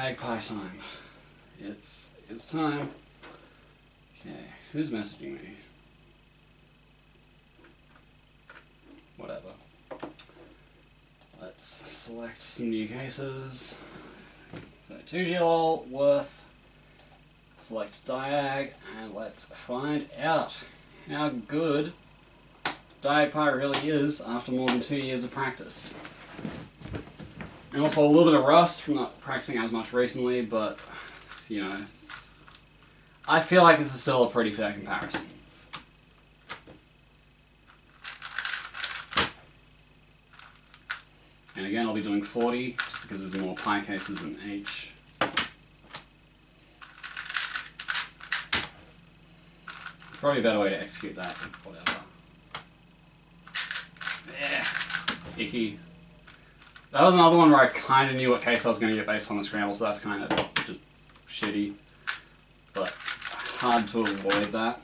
Diag pie time. It's time. Okay, who's messaging me? Whatever. Let's select some new cases. So 2GLL, worth, select Diag, and let's find out how good Diag pie really is after more than 2 years of practice. And also a little bit of rust from not practicing as much recently, but, you know, I feel like this is still a pretty fair comparison. And again, I'll be doing 40, just because there's more pie cases than H. Probably a better way to execute that, whatever. Yeah, icky. That was another one where I kind of knew what case I was going to get based on the scramble, so that's kind of just shitty. But hard to avoid that.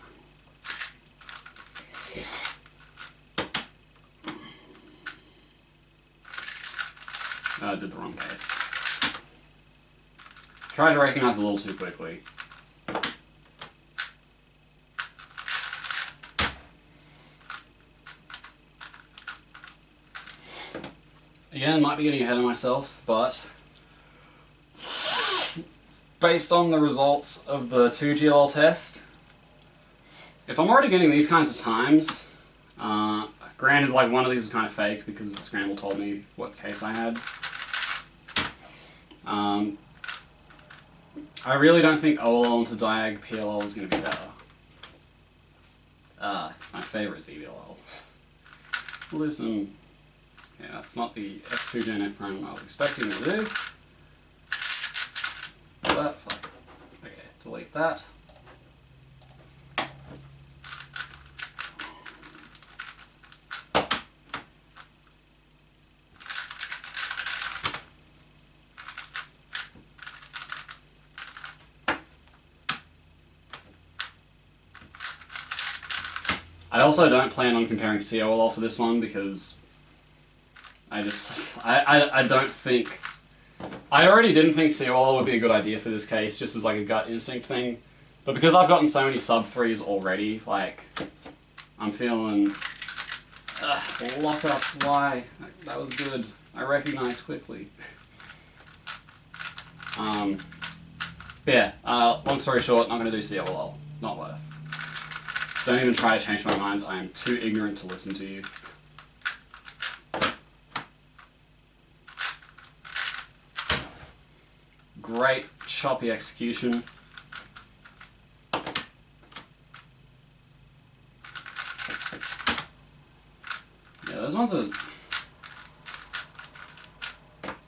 I did the wrong case. Tried to recognize a little too quickly. Again, might be getting ahead of myself, but based on the results of the 2GLL test, if I'm already getting these kinds of times, granted like one of these is kind of fake because the scramble told me what case I had, I really don't think OLL into Diag PLL is going to be better. My favourite ZBLL. We'll do some... Yeah, that's not the F2 Gen F prime I was expecting to do. But, fuck. Okay, delete that. I also don't plan on comparing COLL for this one because I don't think... I already didn't think COLL would be a good idea for this case, just as like a gut instinct thing. But because I've gotten so many sub-3s already, like, I'm feeling... lockups, why? That was good. I recognized quickly. But yeah, long story short, not going to do COLL. Not worth. Don't even try to change my mind, I am too ignorant to listen to you. Great choppy execution. Yeah, those ones are...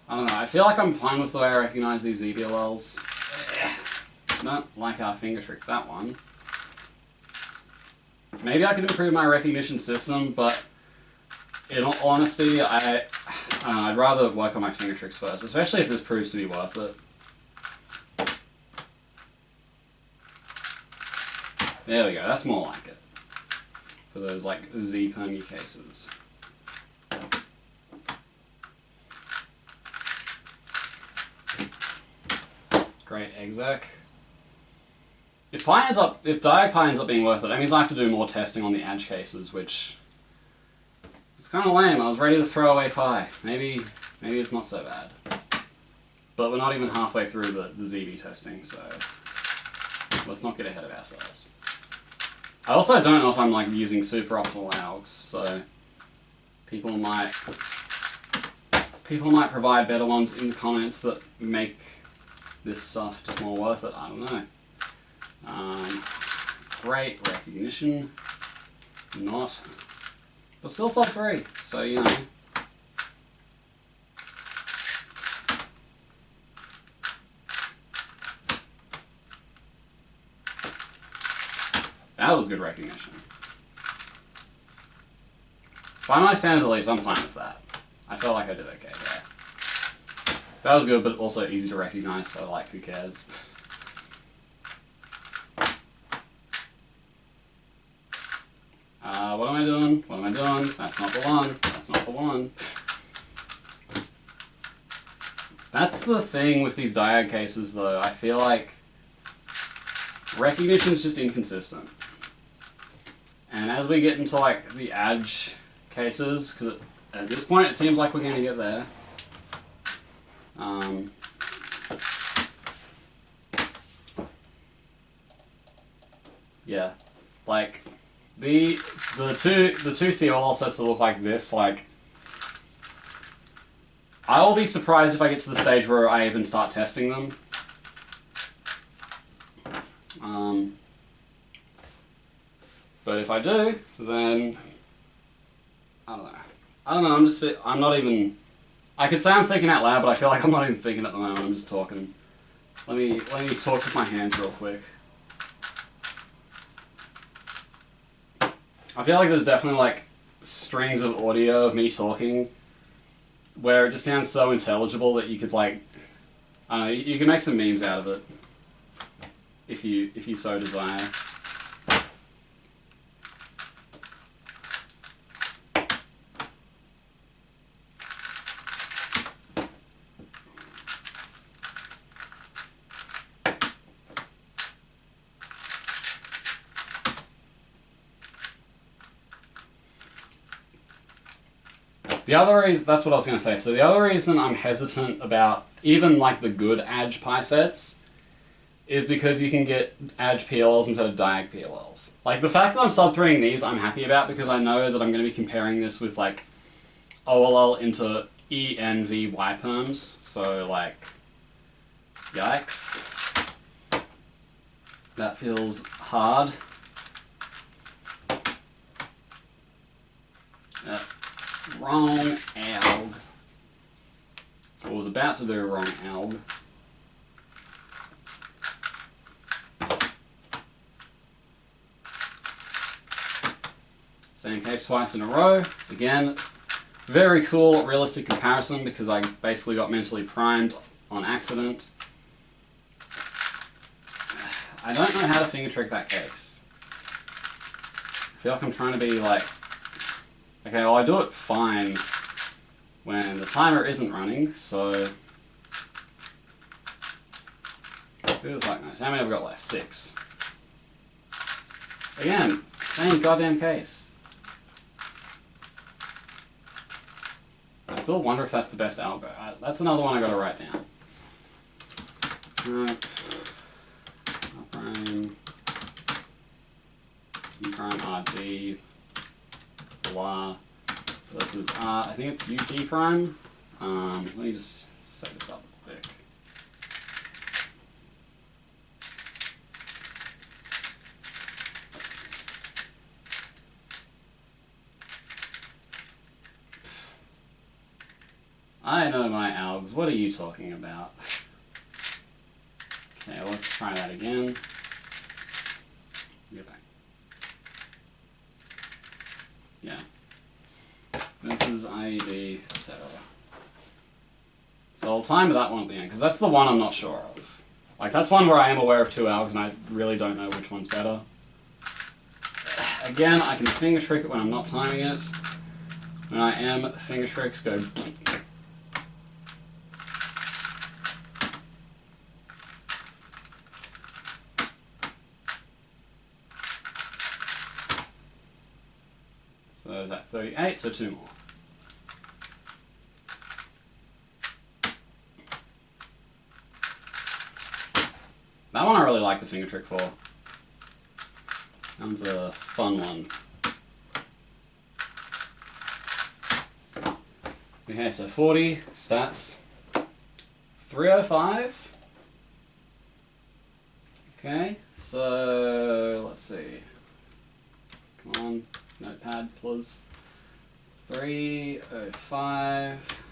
I don't know, I feel like I'm fine with the way I recognize these ZBLLs. Not like our finger trick that one. Maybe I could improve my recognition system, but in all honesty, I'd rather work on my finger tricks first, especially if this proves to be worth it. There we go, that's more like it. For those like Z-permy cases. Great exec. If Diag pie ends up being worth it, that means I have to do more testing on the edge cases, which it's kind of lame. I was ready to throw away pie. Maybe it's not so bad. But we're not even halfway through the ZB testing, so let's not get ahead of ourselves. I also don't know if I'm like using super optimal algs, so people might provide better ones in the comments that make this stuff just more worth it. I don't know. Great recognition, not, but still sub 3, so you know. That was good recognition. By my standards at least, I'm fine with that. I felt like I did okay there. That was good, but also easy to recognize, so like, who cares? What am I doing? What am I doing? That's not the one. That's not the one. That's the thing with these Diag cases, though. I feel like recognition is just inconsistent. And as we get into like the edge cases, because at this point it seems like we're going to get there. Yeah, like the two CLL sets that look like this, like I will be surprised if I get to the stage where I even start testing them. But if I do, then I don't know. I'm not even. I could say I'm thinking out loud, but I feel like I'm not even thinking at the moment. I'm just talking. Let me talk with my hands real quick. I feel like there's definitely like strings of audio of me talking where it just sounds so intelligible that you could like, I don't know, you can make some memes out of it if you so desire. The other reason, that's what I was going to say, so the other reason I'm hesitant about even like the good ADG pi sets is because you can get ADG PLLs instead of Diag PLLs. Like the fact that I'm sub-3ing these I'm happy about because I know that I'm going to be comparing this with like OLL into ENVY perms, so like, yikes. That feels hard. Wrong alg. I was about to do wrong alg. Same case twice in a row. Again, very cool realistic comparison because I basically got mentally primed on accident. I don't know how to finger trick that case. I feel like I'm trying to be like, okay, well I do it fine when the timer isn't running, so feels like nice. How many have I got left? 6. Again, same goddamn case. I still wonder if that's the best algo. That's another one I gotta write down. Prime, U prime RD, blah, versus I think it's UT prime. Let me just set this up quick. I know my algs. What are you talking about? Okay, let's try that again. Go back. Yeah. This is IED, etc. So I'll time that one at the end, because that's the one I'm not sure of. Like, that's one where I am aware of 2 algs, and I really don't know which one's better. Again, I can finger trick it when I'm not timing it. When I am, finger tricks go... So is that 38? So 2 more. That one I really like the finger trick for. That one's a fun one. Okay, so 40, stats, 305. Okay, so let's see. Come on, notepad, please. 305,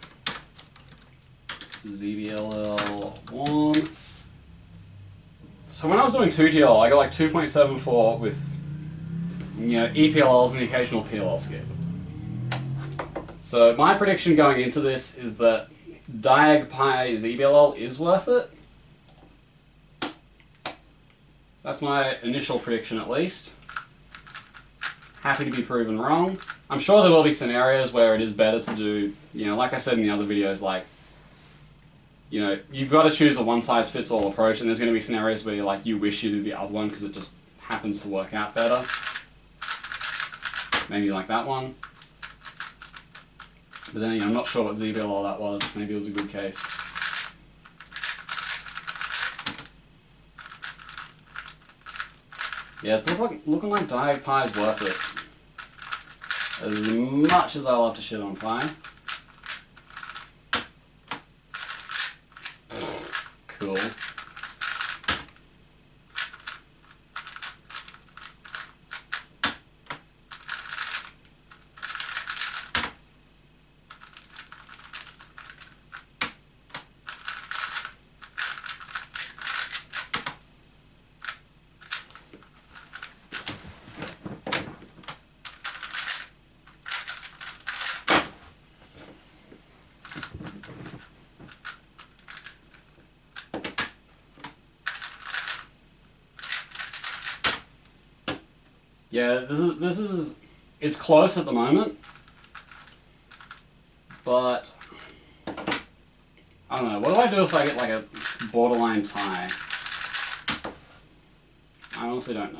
ZBLL 1. So when I was doing 2GL, I got like 2.74 with, you know, EPLLs and the occasional PLL skip. So my prediction going into this is that Diag pi ZBLL is worth it. That's my initial prediction at least. Happy to be proven wrong. I'm sure there will be scenarios where it is better to do, you know, like I said in the other videos, like you know, you've got to choose a one-size-fits-all approach, and there's going to be scenarios where you're like, you wish you did the other one because it just happens to work out better. Maybe like that one. But then I'm not sure what ZBLL that was. Maybe it was a good case. Yeah, it's looking like Diag Pi is worth it. As much as I love to shit on Pi. Cool. Yeah, this is it's close at the moment, but I don't know. What do I do if I get like a borderline tie? I honestly don't know.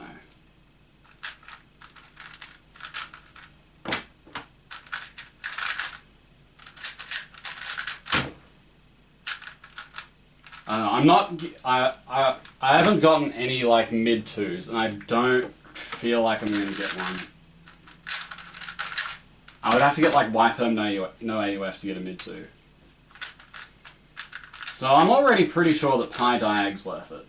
I don't know. I'm not. I haven't gotten any like mid twos, and I don't feel like I'm gonna get one. I would have to get like YPerm no AUF to get a mid two. So I'm already pretty sure that Pi Diag's worth it.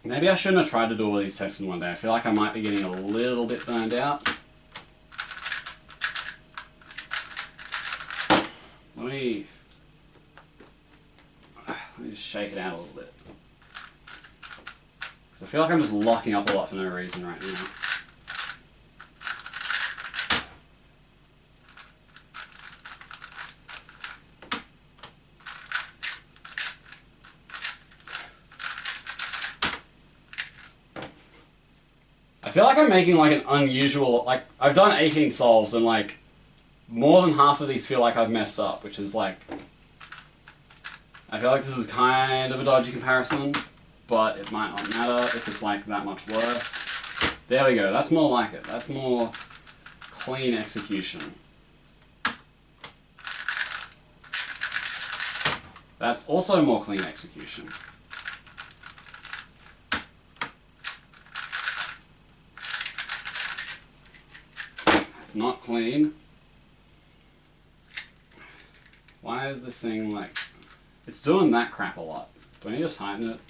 Maybe I shouldn't have tried to do all these tests in one day. I feel like I might be getting a little bit burned out. Let me just shake it out a little bit. I feel like I'm just locking up a lot for no reason right now. I feel like I'm making like an unusual, like I've done 18 solves and like more than half of these feel like I've messed up, which is like, I feel like this is kind of a dodgy comparison, but it might not matter if it's like that much worse. There we go, that's more like it. That's more clean execution. That's also more clean execution. It's not clean. Why is this thing like... It's doing that crap a lot. Do I need to tighten it?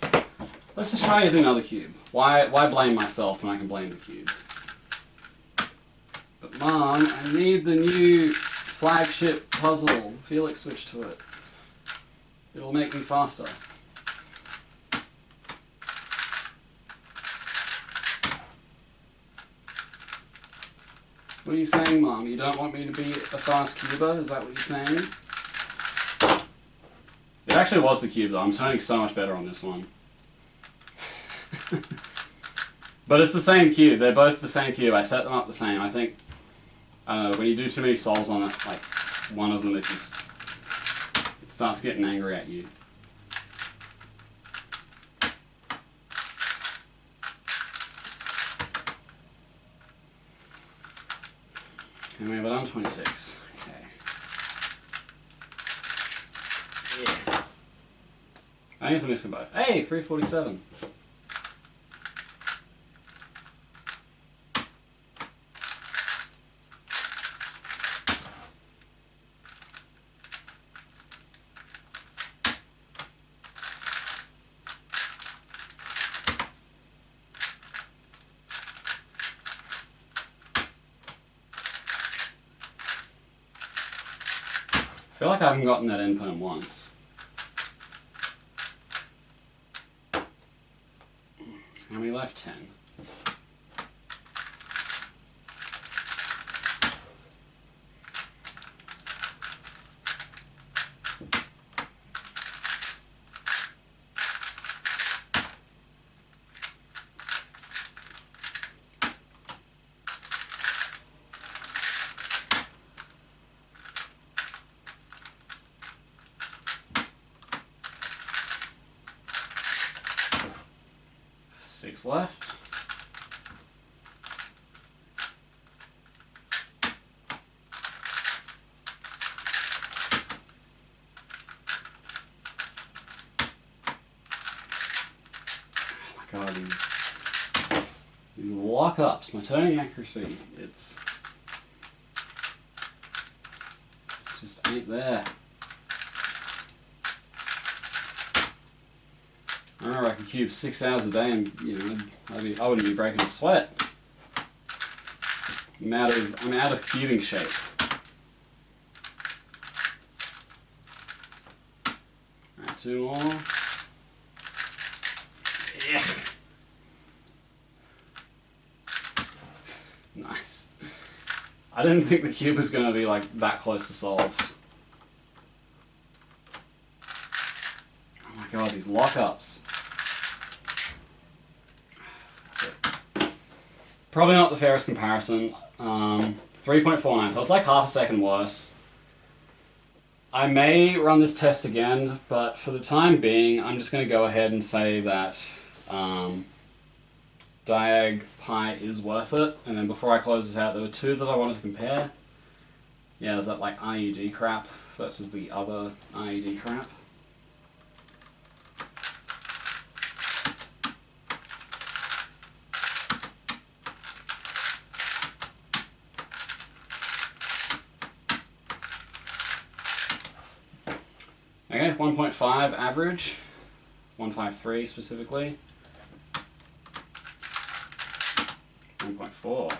Let's just try using another cube. Why blame myself when I can blame the cube? But Mom, I need the new flagship puzzle. Felix switch to it. It'll make me faster. What are you saying, Mom? You don't want me to be a fast cuber? Is that what you're saying? It actually was the cube, though. I'm turning so much better on this one. But it's the same cube. They're both the same cube. I set them up the same. I think, I don't know, when you do too many solves on it, like, one of them, it starts getting angry at you. Anyway, we're done 26. Okay. Yeah. I think it's a mix of both. Hey, 347. feel like I haven't gotten that endpoint once. How many left? 10. Six left. Oh my god, these lock-ups, my turning accuracy, it's just ain't there. I remember I could cube 6 hours a day and, you know, I wouldn't be breaking a sweat. I'm out of cubing shape. Alright, 2 more. Yeah. Nice. I didn't think the cube was going to be like that close to solved. Oh my god, these lockups. Probably not the fairest comparison. 3.49, so it's like half a second worse. I may run this test again, but for the time being, I'm just going to go ahead and say that Diag Pi is worth it. And then before I close this out, there were 2 that I wanted to compare. Yeah, there's that like IED crap versus the other IED crap. Okay, 1.5 average, 153 specifically, 1.4,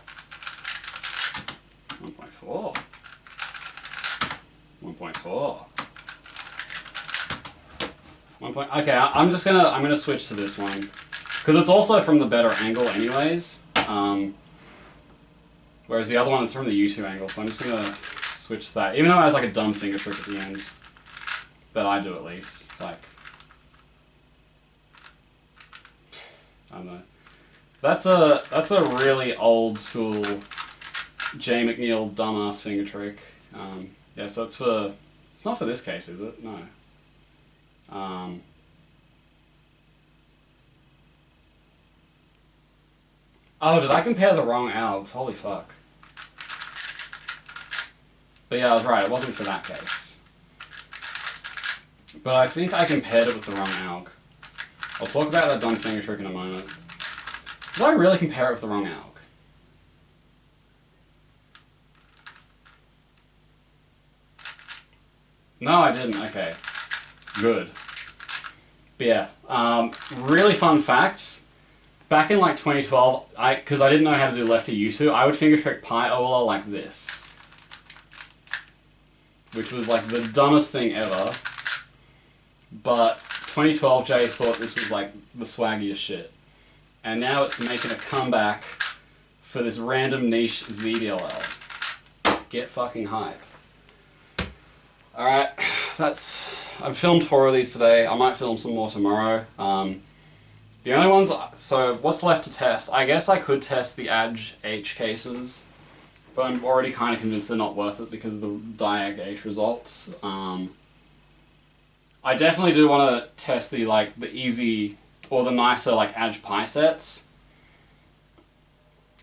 1.4, 1.4, 1. Okay, I'm gonna switch to this one because it's also from the better angle, anyways. Whereas the other one is from the U2 angle, so I'm just gonna switch to that, even though it has like a dumb finger trick at the end. That I do at least. It's like, I don't know. That's a really old school J. McNeil dumbass finger trick. Yeah, so it's not for this case, is it? No. Oh, did I compare the wrong algs? Holy fuck. But yeah, I was right, it wasn't for that case. But I think I compared it with the wrong alg. I'll talk about that dumb finger trick in a moment. Did I really compare it with the wrong alg? No, I didn't. Okay. Good. But yeah, really fun fact. Back in like 2012, because I didn't know how to do lefty U2, I would finger trick Pi Ola like this. Which was like the dumbest thing ever. But 2012 Jay thought this was like the swaggiest shit. And now it's making a comeback for this random niche ZBLL. Get fucking hype. Alright, I've filmed 4 of these today. I might film some more tomorrow. The only ones, so what's left to test? I guess I could test the Edge H cases, but I'm already kind of convinced they're not worth it because of the Diag H results. I definitely do want to test the easy or the nicer like Edge Pi sets,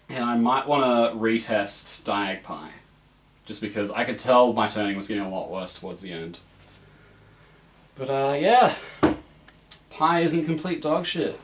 and I might want to retest Diag Pi, just because I could tell my turning was getting a lot worse towards the end. But yeah, Pi isn't complete dog shit.